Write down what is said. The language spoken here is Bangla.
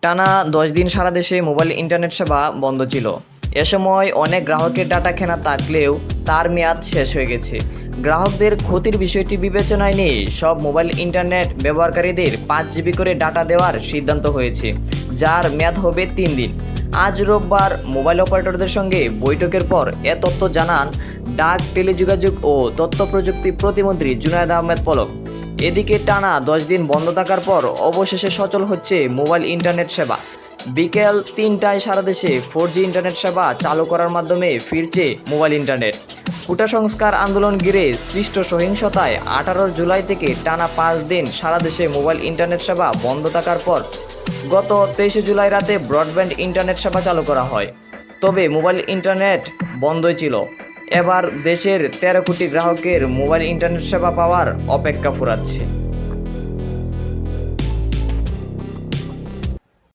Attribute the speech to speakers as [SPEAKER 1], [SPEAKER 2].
[SPEAKER 1] টানা 10 দিন সারা দেশে মোবাইল ইন্টারনেট সেবা বন্ধ ছিল। এ সময় অনেক গ্রাহকের ডাটা কেনা থাকলেও তার মেয়াদ শেষ হয়ে গেছে। গ্রাহকদের ক্ষতির বিষয়টি বিবেচনায় নিয়ে সব মোবাইল ইন্টারনেট ব্যবহারকারীদের 5 জিবি করে ডাটা দেওয়ার সিদ্ধান্ত হয়েছে, যার মেয়াদ হবে 3 দিন। আজ রোববার মোবাইল অপারেটরদের সঙ্গে বৈঠকের পর এ তথ্য জানান ডাক, টেলিযোগাযোগ ও তথ্য প্রযুক্তি প্রতিমন্ত্রী জুনায়েদ আহমেদ পলক। এদিকে টানা 10 দিন বন্ধ থাকার পর অবশেষে সচল হচ্ছে মোবাইল ইন্টারনেট সেবা। বিকেল 3টায় সারা দেশে 4G ইন্টারনেট সেবা চালু করার মাধ্যমে ফিরছে মোবাইল ইন্টারনেট। কোটা সংস্কার আন্দোলন ঘিরে সৃষ্ট সহিংসতায় 18 জুলাই থেকে টানা 5 দিন সারা দেশে মোবাইল ইন্টারনেট সেবা বন্ধ থাকার পর গত 23 জুলাই রাতে ব্রডব্যান্ড ইন্টারনেট সেবা চালু করা হয়। তবে মোবাইল ইন্টারনেট বন্ধই ছিল। এবার দেশের 13 কোটি গ্রাহকের মোবাইল ইন্টারনেট সেবা পাওয়ার অপেক্ষা ফুরাচ্ছে।